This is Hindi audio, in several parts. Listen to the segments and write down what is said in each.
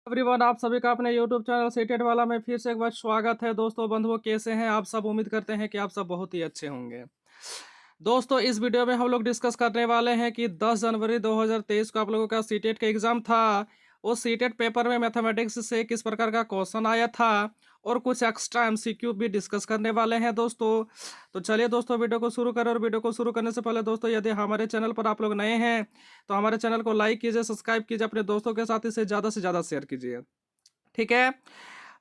एवरीवन, आप सभी का अपने यूट्यूब चैनल सीटेट वाला में फिर से एक बार स्वागत है। दोस्तों बंधुओं, कैसे हैं आप सब? उम्मीद करते हैं कि आप सब बहुत ही अच्छे होंगे। दोस्तों इस वीडियो में हम लोग डिस्कस करने वाले हैं कि 10 जनवरी 2023 को आप लोगों का सीटेट का एग्जाम था। उस सीटेट पेपर में मैथमेटिक्स से किस प्रकार का क्वेश्चन आया था और कुछ एक्स्ट्रा एमसीक्यू भी डिस्कस करने वाले हैं दोस्तों। तो चलिए दोस्तों, वीडियो को शुरू करें। और वीडियो को शुरू करने से पहले दोस्तों, यदि हमारे चैनल पर आप लोग नए हैं तो हमारे चैनल को लाइक कीजिए, सब्सक्राइब कीजिए, अपने दोस्तों के साथ इसे ज़्यादा से ज़्यादा शेयर कीजिए। ठीक है,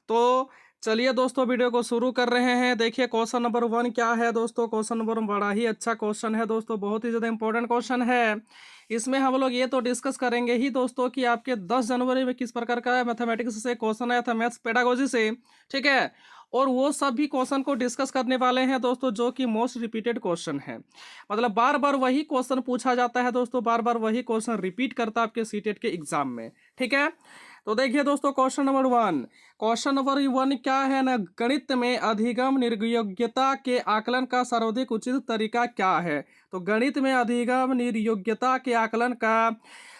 तो चलिए दोस्तों, वीडियो को शुरू कर रहे हैं। देखिए क्वेश्चन नंबर 1 क्या है दोस्तों। क्वेश्चन नंबर 1 बड़ा ही अच्छा क्वेश्चन है दोस्तों, बहुत ही ज़्यादा इंपॉर्टेंट क्वेश्चन है। इसमें हम लोग ये तो डिस्कस करेंगे ही दोस्तों कि आपके 10 जनवरी में किस प्रकार का मैथमेटिक्स से क्वेश्चन आया था, मैथ्स पेडागोजी से। ठीक है, और वो सब भी क्वेश्चन को डिस्कस करने वाले हैं दोस्तों, जो कि मोस्ट रिपीटेड क्वेश्चन है। मतलब बार बार वही क्वेश्चन पूछा जाता है दोस्तों, बार बार वही क्वेश्चन रिपीट करता है आपके सीटेट के एग्जाम में। ठीक है, तो देखिए दोस्तों क्वेश्चन नंबर 1। क्वेश्चन नंबर 1 क्या है ना, गणित में अधिगम निर्योग्यता के आकलन का सर्वाधिक उचित तरीका क्या है। तो गणित में अधिगम निर्योग्यता के आकलन का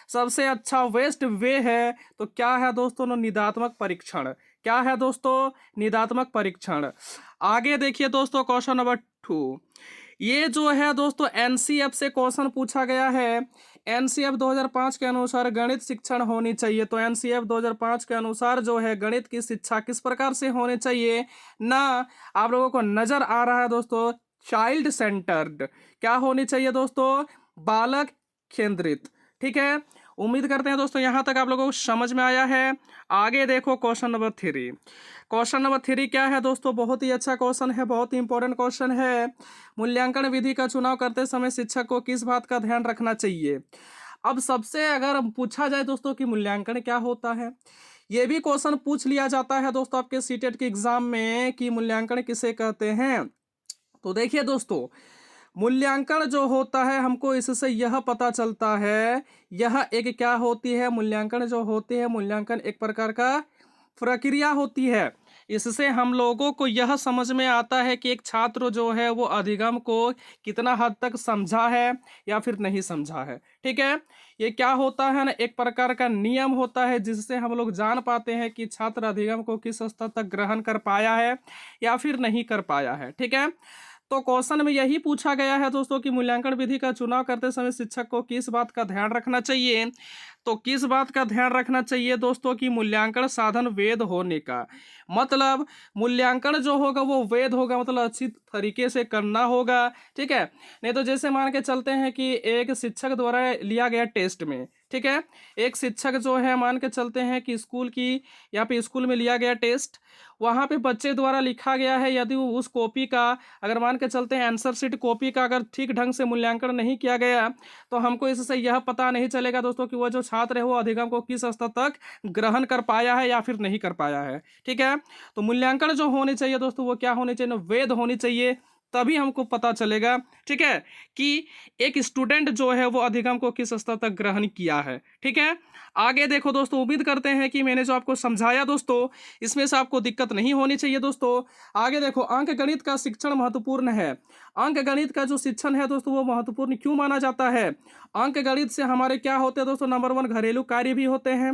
सबसे अच्छा वेस्ट वे है तो क्या है दोस्तों, निदात्मक परीक्षण। क्या है दोस्तों? निदात्मक परीक्षण। आगे देखिए दोस्तों क्वेश्चन नंबर 2। ये जो है दोस्तों एनसीएफ से क्वेश्चन पूछा गया है। एनसीएफ 2005 के अनुसार गणित शिक्षण होनी चाहिए। तो एनसीएफ 2005 के अनुसार जो है गणित की शिक्षा किस प्रकार से होनी चाहिए ना, आप लोगों को नजर आ रहा है दोस्तों, चाइल्ड सेंटर्ड। क्या होनी चाहिए दोस्तों? बालक केंद्रित। ठीक है, उम्मीद करते हैं दोस्तों यहाँ तक आप लोगों को समझ में आया है। आगे देखो क्वेश्चन नंबर 3। क्वेश्चन नंबर 3 क्या है दोस्तों? बहुत ही अच्छा क्वेश्चन है, बहुत ही इंपॉर्टेंट क्वेश्चन है। मूल्यांकन विधि का चुनाव करते समय शिक्षक को किस बात का ध्यान रखना चाहिए। अब सबसे अगर पूछा जाए दोस्तों कि मूल्यांकन क्या होता है, ये भी क्वेश्चन पूछ लिया जाता है दोस्तों आपके सीटेट के एग्जाम में कि मूल्यांकन किसे कहते हैं। तो देखिए दोस्तों, मूल्यांकन जो होता है हमको इससे यह पता चलता है, यह एक क्या होती है, मूल्यांकन जो होती है, मूल्यांकन एक प्रकार का प्रक्रिया होती है। इससे हम लोगों को यह समझ में आता है कि एक छात्र जो है वो अधिगम को कितना हद तक समझा है या फिर नहीं समझा है। ठीक है, ये क्या होता है ना, एक प्रकार का नियम होता है जिससे हम लोग जान पाते हैं कि छात्र अधिगम को किस स्तर तक ग्रहण कर पाया है या फिर नहीं कर पाया है। ठीक है, तो क्वेश्चन में यही पूछा गया है दोस्तों कि मूल्यांकन विधि का चुनाव करते समय शिक्षक को किस बात का ध्यान रखना चाहिए। तो किस बात का ध्यान रखना चाहिए दोस्तों कि मूल्यांकन साधन वेद होने का। मतलब मूल्यांकन जो होगा वो वेद होगा, मतलब अच्छी तरीके से करना होगा। ठीक है, नहीं तो जैसे मान के चलते हैं कि एक शिक्षक द्वारा लिया गया टेस्ट में, ठीक है, एक शिक्षक जो है मान के चलते हैं कि स्कूल की, यहाँ पे स्कूल में लिया गया टेस्ट, वहाँ पे बच्चे द्वारा लिखा गया है, यदि उस कॉपी का अगर मान के चलते हैं आंसर शीट कॉपी का अगर ठीक ढंग से मूल्यांकन नहीं किया गया तो हमको इससे यह पता नहीं चलेगा दोस्तों कि वह जो छात्र है वो अधिगम को किस स्तर तक ग्रहण कर पाया है या फिर नहीं कर पाया है। ठीक है, तो मूल्यांकन जो होनी चाहिए दोस्तों वो क्या होनी चाहिए ना, वेद होनी चाहिए। तभी हमको पता चलेगा, ठीक है, कि एक स्टूडेंट जो है वो अधिगम को किस स्तर तक ग्रहण किया है। ठीक है, आगे देखो दोस्तों, उम्मीद करते हैं कि मैंने जो आपको समझाया दोस्तों इसमें से आपको दिक्कत नहीं होनी चाहिए दोस्तों। आगे देखो, अंक गणित का शिक्षण महत्वपूर्ण है। अंक गणित का जो शिक्षण है दोस्तों वो महत्वपूर्ण क्यों माना जाता है? अंक गणित से हमारे क्या होते हैं दोस्तों? नंबर 1 घरेलू कार्य भी होते हैं।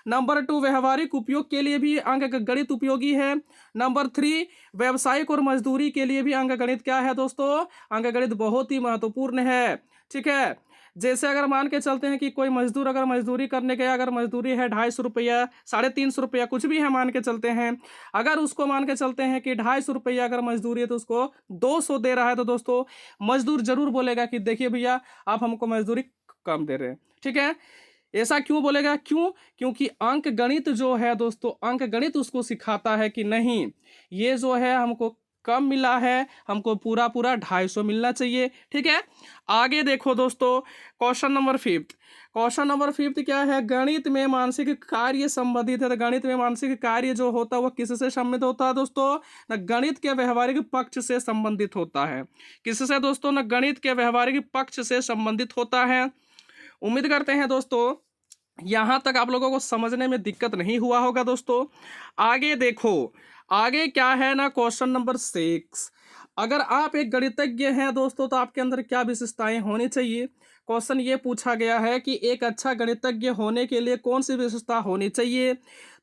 नंबर 2 व्यवहारिक उपयोग के लिए भी अंक गणित उपयोगी है। नंबर 3 व्यवसायिक और मजदूरी के लिए भी अंक गणित क्या है दोस्तों? अंक गणित बहुत ही महत्वपूर्ण है। ठीक है, जैसे अगर मान के चलते हैं कि कोई मजदूर अगर मजदूरी करने गया, अगर मजदूरी है 250 रुपया, 350 रुपया, कुछ भी है मान के चलते हैं, अगर उसको मान के चलते हैं कि 250 रुपया अगर मजदूरी है तो उसको 200 दे रहा है, तो दोस्तों मजदूर जरूर बोलेगा कि देखिए भैया आप हमको मजदूरी कम दे रहे हैं। ठीक है, ऐसा क्यों बोलेगा? क्यों? क्योंकि अंक गणित जो है दोस्तों, अंक गणित उसको सिखाता है कि नहीं, ये जो है हमको कम मिला है, हमको पूरा पूरा 250 मिलना चाहिए। ठीक है, आगे देखो दोस्तों, क्वेश्चन नंबर 5। क्वेश्चन नंबर 5 क्या है? गणित में मानसिक कार्य संबंधित है। तो गणित में मानसिक कार्य जो होता है वो किससे संबंधित होता है दोस्तों? न गणित के व्यवहारिक पक्ष से संबंधित होता है। किससे दोस्तों? न गणित के व्यवहारिक पक्ष से संबंधित होता है। उम्मीद करते हैं दोस्तों यहाँ तक आप लोगों को समझने में दिक्कत नहीं हुआ होगा दोस्तों। आगे देखो, आगे क्या है ना, क्वेश्चन नंबर 6। अगर आप एक गणितज्ञ हैं दोस्तों तो आपके अंदर क्या विशेषताएं होनी चाहिए? क्वेश्चन ये पूछा गया है कि एक अच्छा गणितज्ञ होने के लिए कौन सी विशेषता होनी चाहिए।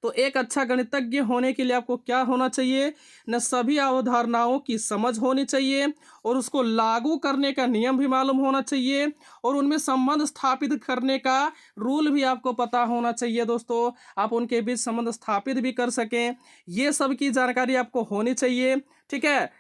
तो एक अच्छा गणितज्ञ होने के लिए आपको क्या होना चाहिए, न सभी अवधारणाओं की समझ होनी चाहिए और उसको लागू करने का नियम भी मालूम होना चाहिए और उनमें संबंध स्थापित करने का रूल भी आपको पता होना चाहिए दोस्तों, आप उनके बीच संबंध स्थापित भी कर सकें, ये सब की जानकारी आपको होनी चाहिए। ठीक है,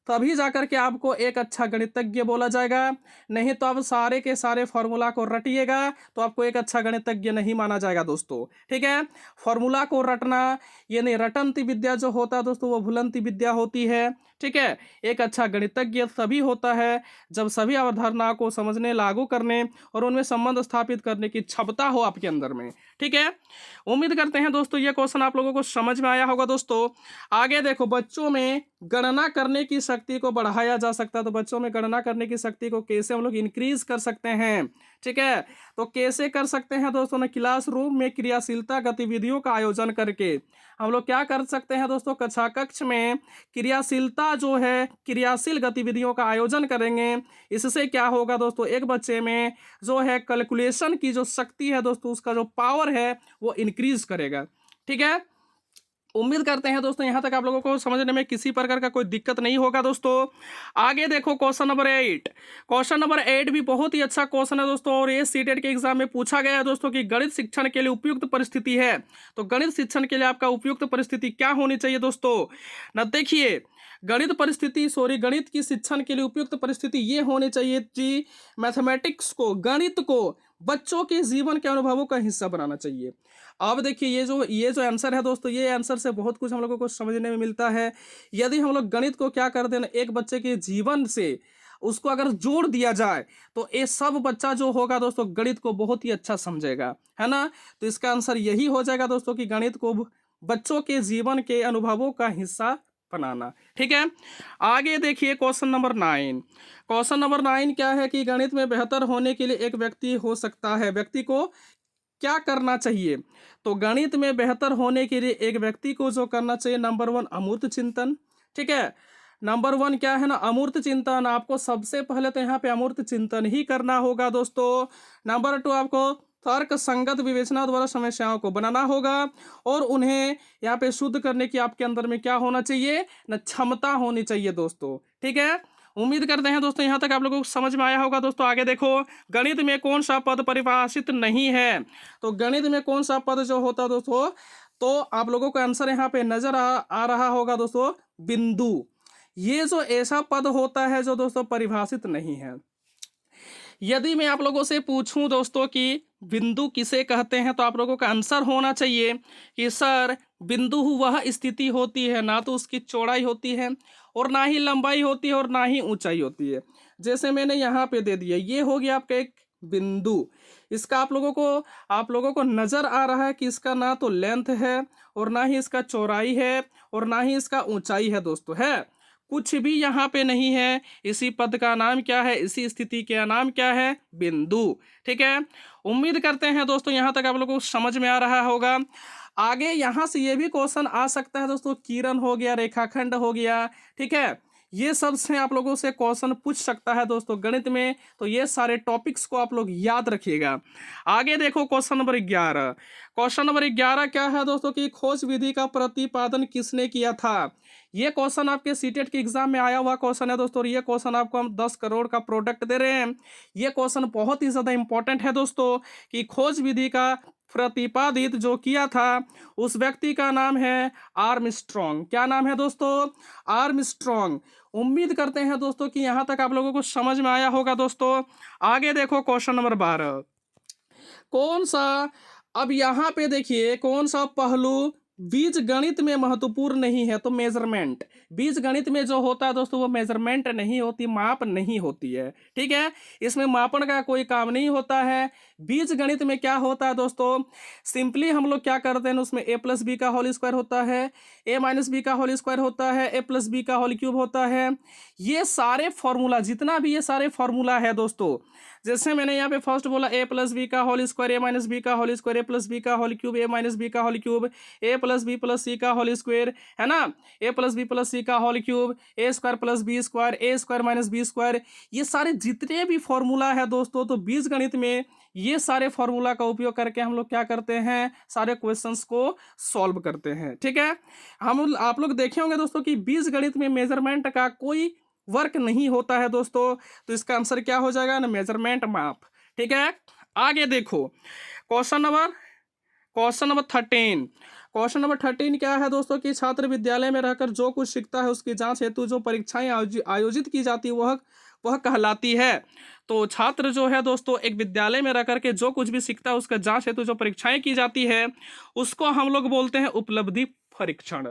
तभी जाकर के आपको एक अच्छा गणितज्ञ बोला जाएगा। नहीं तो आप सारे के सारे फॉर्मूला को रटिएगा तो आपको एक अच्छा गणितज्ञ नहीं माना जाएगा दोस्तों। ठीक है, फॉर्मूला को रटना ये नहीं, रटंती विद्या जो होता है दोस्तों वो भुलंती विद्या होती है। ठीक है, एक अच्छा गणितज्ञ तभी होता है जब सभी अवधारणाओं को समझने, लागू करने और उनमें संबंध स्थापित करने की क्षमता हो आपके अंदर में। ठीक है, उम्मीद करते हैं दोस्तों ये क्वेश्चन आप लोगों को समझ में आया होगा। दोस्तों आगे देखो, बच्चों में गणना करने की शक्ति को बढ़ाया जा सकता है। तो बच्चों में गणना करने की शक्ति को कैसे हम लोग इंक्रीज कर सकते हैं। ठीक है, तो कैसे कर सकते हैं दोस्तों, ना क्लासरूम में क्रियाशीलता गतिविधियों का आयोजन करके हम लोग क्या कर सकते हैं दोस्तों, कक्षा कक्ष में क्रियाशीलता जो है, क्रियाशील गतिविधियों का आयोजन करेंगे। इससे क्या होगा दोस्तों, एक बच्चे में जो है कैलकुलेशन की जो शक्ति है दोस्तों, उसका जो पावर है वो इंक्रीज करेगा। ठीक है, उम्मीद करते हैं दोस्तों यहाँ तक आप लोगों को समझने में किसी प्रकार का कोई दिक्कत नहीं होगा। दोस्तों आगे देखो क्वेश्चन नंबर 8। क्वेश्चन नंबर 8 भी बहुत ही अच्छा क्वेश्चन है दोस्तों और ये सीटेट के एग्जाम में पूछा गया है दोस्तों कि गणित शिक्षण के लिए उपयुक्त परिस्थिति है। तो गणित शिक्षण के लिए आपका उपयुक्त परिस्थिति क्या होनी चाहिए दोस्तों, न देखिए गणित की शिक्षण के लिए उपयुक्त परिस्थिति ये होनी चाहिए कि मैथमेटिक्स को, गणित को बच्चों के जीवन के अनुभवों का हिस्सा बनाना चाहिए। अब देखिए ये जो आंसर है दोस्तों, ये आंसर से बहुत कुछ हम लोगों को समझने में मिलता है। यदि हम लोग गणित को क्या कर देना, एक बच्चे के जीवन से उसको अगर जोड़ दिया जाए तो ये सब बच्चा जो होगा दोस्तों गणित को बहुत ही अच्छा समझेगा, है ना। तो इसका आंसर यही हो जाएगा दोस्तों कि गणित को बच्चों के जीवन के अनुभवों का हिस्सा बनाना। ठीक है, आगे देखिए क्वेश्चन नंबर 9। क्वेश्चन नंबर 9 क्या है कि गणित में बेहतर होने के लिए एक व्यक्ति हो सकता है, व्यक्ति को क्या करना चाहिए। तो गणित में बेहतर होने के लिए एक व्यक्ति को जो करना चाहिए, नंबर 1 अमूर्त चिंतन। ठीक है, नंबर 1 क्या है ना, अमूर्त चिंतन। आपको सबसे पहले तो यहाँ पे अमूर्त चिंतन ही करना होगा दोस्तों। नंबर 2 आपको तर्क संगत विवेचना द्वारा समस्याओं को बनाना होगा और उन्हें यहाँ पे शुद्ध करने की आपके अंदर में क्या होना चाहिए, न क्षमता होनी चाहिए दोस्तों। ठीक है, उम्मीद करते हैं दोस्तों यहाँ तक आप लोगों को समझ में आया होगा। दोस्तों आगे देखो, गणित में कौन सा पद परिभाषित नहीं है। तो गणित में कौन सा पद जो होता है दोस्तों, तो आप लोगों को आंसर यहाँ पे नजर आ रहा होगा दोस्तों, बिंदु। ये जो ऐसा पद होता है जो दोस्तों परिभाषित नहीं है। यदि मैं आप लोगों से पूछूं दोस्तों कि बिंदु किसे कहते हैं, तो आप लोगों का आंसर होना चाहिए कि सर बिंदु वह स्थिति होती है, ना तो उसकी चौड़ाई होती है और ना ही लंबाई होती है और ना ही ऊंचाई होती है। जैसे मैंने यहाँ पे दे दिया, ये हो गया आपका एक बिंदु। इसका आप लोगों को नजर आ रहा है कि इसका ना तो लेंथ है और ना ही इसका चौड़ाई है और ना ही इसका ऊंचाई है दोस्तों, है कुछ भी यहाँ पे नहीं है। इसी पद का नाम क्या है, इसी स्थिति का नाम क्या है, बिंदु। ठीक है, उम्मीद करते हैं दोस्तों यहाँ तक आप लोगों को समझ में आ रहा होगा। आगे यहाँ से ये भी क्वेश्चन आ सकता है दोस्तों, किरण हो गया, रेखाखंड हो गया। ठीक है, ये सब से आप लोगों से क्वेश्चन पूछ सकता है दोस्तों गणित में। तो ये सारे टॉपिक्स को आप लोग याद रखिएगा। आगे देखो क्वेश्चन नंबर 11। क्वेश्चन नंबर 11 क्या है दोस्तों कि खोज विधि का प्रतिपादन किसने किया था। ये क्वेश्चन आपके सीटेट के एग्जाम में आया हुआ क्वेश्चन है दोस्तों और ये क्वेश्चन आपको हम 10 करोड़ का प्रोडक्ट दे रहे हैं। ये क्वेश्चन बहुत ही ज़्यादा इंपॉर्टेंट है दोस्तों कि खोज विधि का प्रतिपादित जो किया था उस व्यक्ति का नाम है आर्मस्ट्रॉन्ग। क्या नाम है दोस्तों, आर्मस्ट्रॉन्ग। उम्मीद करते हैं दोस्तों कि यहाँ तक आप लोगों को समझ में आया होगा। दोस्तों आगे देखो क्वेश्चन नंबर 12। कौन सा, अब यहाँ पे देखिए कौन सा पहलू बीज गणित में महत्वपूर्ण नहीं है। तो मेजरमेंट, बीज गणित में जो होता है दोस्तों वो मेजरमेंट नहीं होती, माप नहीं होती है। ठीक है, इसमें मापन का कोई काम नहीं होता है। बीज गणित में क्या होता है दोस्तों, सिंपली हम लोग क्या करते हैं, उसमें a प्लस बी का होल स्क्वायर होता है, a माइनस बी का होल स्क्वायर होता है, a प्लस बी का होल क्यूब होता है। ये सारे फॉर्मूला, जितना भी ये सारे फॉर्मूला है दोस्तों, जैसे मैंने यहाँ पे फर्स्ट बोला ए प्लस बी का होल स्क्वायर ए माइनस बी का होल स्क्वायर ए प्लस बी का होल क्यूब ए माइनस बी का होल क्यूब ए प्लस बी प्लस सी का होल स्क्वायर, है ना, ए प्लस बी प्लस सी का होल क्यूब ए स्क्वायर प्लस बी स्क्वायर ए स्क्वायर माइनस बी स्क्वायर। ये सारे जितने भी फॉर्मूला है दोस्तों, तो बीजगणित में ये सारे फॉर्मूला का उपयोग करके हम लोग क्या करते हैं, सारे क्वेश्चंस को सॉल्व करते हैं। ठीक है, हम आप लोग देखे होंगे दोस्तों कि बीजगणित में मेजरमेंट का कोई वर्क नहीं होता है दोस्तों, तो इसका आंसर क्या हो जाएगा ना, मेजरमेंट माप। ठीक है, आगे देखो क्वेश्चन नंबर 13। क्वेश्चन नंबर 13 क्या है दोस्तों कि छात्र विद्यालय में रहकर जो कुछ सीखता है उसकी जांच हेतु जो परीक्षाएं आयोजित की जाती है वह कहलाती है। तो छात्र जो है दोस्तों एक विद्यालय में रह करके जो कुछ भी सीखता है उसका जांच हेतु जो परीक्षाएं की जाती है उसको हम लोग बोलते हैं उपलब्धि परीक्षण।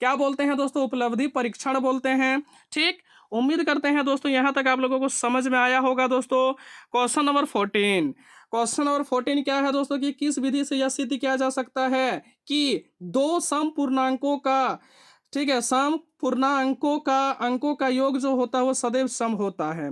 क्या बोलते हैं दोस्तों, उपलब्धि परीक्षण बोलते हैं। ठीक, उम्मीद करते हैं दोस्तों यहाँ तक आप लोगों को समझ में आया होगा। दोस्तों क्वेश्चन नंबर 14 क्या है दोस्तों कि किस विधि से यह सिद्ध किया जा सकता है कि दो समपूर्णांकों का, ठीक है, अंकों का योग जो होता है वो सदैव सम होता है।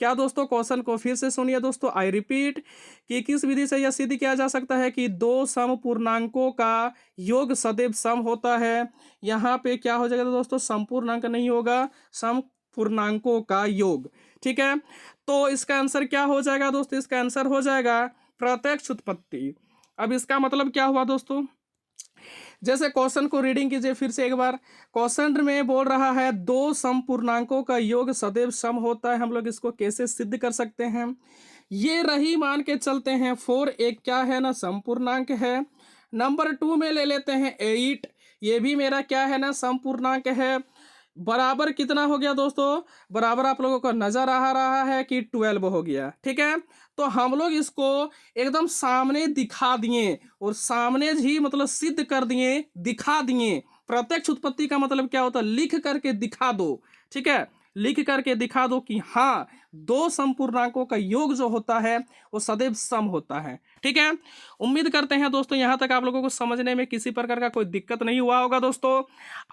क्या दोस्तों, क्वेश्चन को फिर से सुनिए दोस्तों, आई रिपीट, कि किस विधि से यह सिद्ध किया जा सकता है कि दो समपूर्णांकों का योग सदैव सम होता है। यहाँ पे क्या हो जाएगा दोस्तों, समपूर्णांक नहीं होगा, समपूर्णांकों का योग। ठीक है, तो इसका आंसर क्या हो जाएगा दोस्तों, इसका आंसर हो जाएगा प्रत्यक्ष उत्पत्ति। अब इसका मतलब क्या हुआ दोस्तों, जैसे क्वेश्चन को रीडिंग कीजिए फिर से एक बार। क्वेश्चन में बोल रहा है दो समपूर्णांकों का योग सदैव सम होता है, हम लोग इसको कैसे सिद्ध कर सकते हैं। ये रही, मान के चलते हैं 4 एक क्या है ना, समपूर्णांक है। नंबर 2 में ले लेते हैं 8, ये भी मेरा क्या है ना, समपूर्णांक है। बराबर कितना हो गया दोस्तों, बराबर आप लोगों को नजर आ रहा है कि 12 हो गया। ठीक है, तो हम लोग इसको एकदम सामने दिखा दिए और सामने ही मतलब सिद्ध कर दिए, दिखा दिए। प्रत्यक्ष उत्पत्ति का मतलब क्या होता है, लिख करके दिखा दो। ठीक है, लिख करके दिखा दो कि हाँ, दो समपूर्णांकों का योग जो होता है वो सदैव सम होता है। ठीक है, उम्मीद करते हैं दोस्तों यहाँ तक आप लोगों को समझने में किसी प्रकार का कोई दिक्कत नहीं हुआ होगा। दोस्तों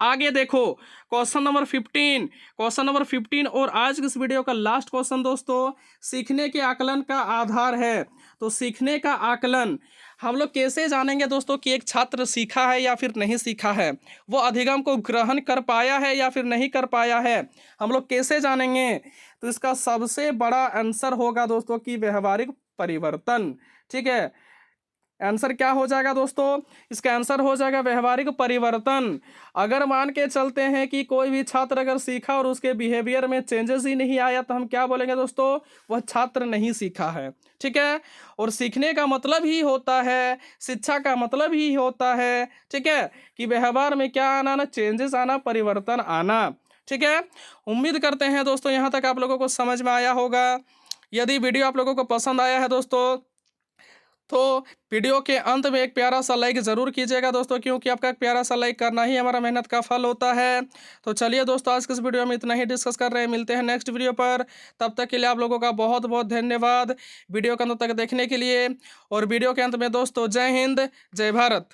आगे देखो क्वेश्चन नंबर 15 और आज की इस वीडियो का लास्ट क्वेश्चन दोस्तों, सीखने के आकलन का आधार है। तो सीखने का आकलन हम लोग कैसे जानेंगे दोस्तों कि एक छात्र सीखा है या फिर नहीं सीखा है, वो अधिगम को ग्रहण कर पाया है या फिर नहीं कर पाया है, हम लोग कैसे जानेंगे। तो इसका सबसे बड़ा आंसर होगा दोस्तों कि व्यवहारिक परिवर्तन। ठीक है, आंसर क्या हो जाएगा दोस्तों, इसका आंसर हो जाएगा व्यवहारिक परिवर्तन। अगर मान के चलते हैं कि कोई भी छात्र अगर सीखा और उसके बिहेवियर में चेंजेस ही नहीं आया तो हम क्या बोलेंगे दोस्तों, वह छात्र नहीं सीखा है। ठीक है, और सीखने का मतलब ही होता है, शिक्षा का मतलब ही होता है, ठीक है, कि व्यवहार में क्या आना ना, चेंजेस आना, परिवर्तन आना। ठीक है, उम्मीद करते हैं दोस्तों यहाँ तक आप लोगों को समझ में आया होगा। यदि वीडियो आप लोगों को पसंद आया है दोस्तों तो वीडियो के अंत में एक प्यारा सा लाइक ज़रूर कीजिएगा दोस्तों, क्योंकि आपका एक प्यारा सा लाइक करना ही हमारा मेहनत का फल होता है। तो चलिए दोस्तों, आज के इस वीडियो में इतना ही डिस्कस कर रहे हैं, मिलते हैं नेक्स्ट वीडियो पर। तब तक के लिए आप लोगों का बहुत बहुत धन्यवाद वीडियो के अंत तक देखने के लिए। और वीडियो के अंत में दोस्तों, जय हिंद, जय भारत।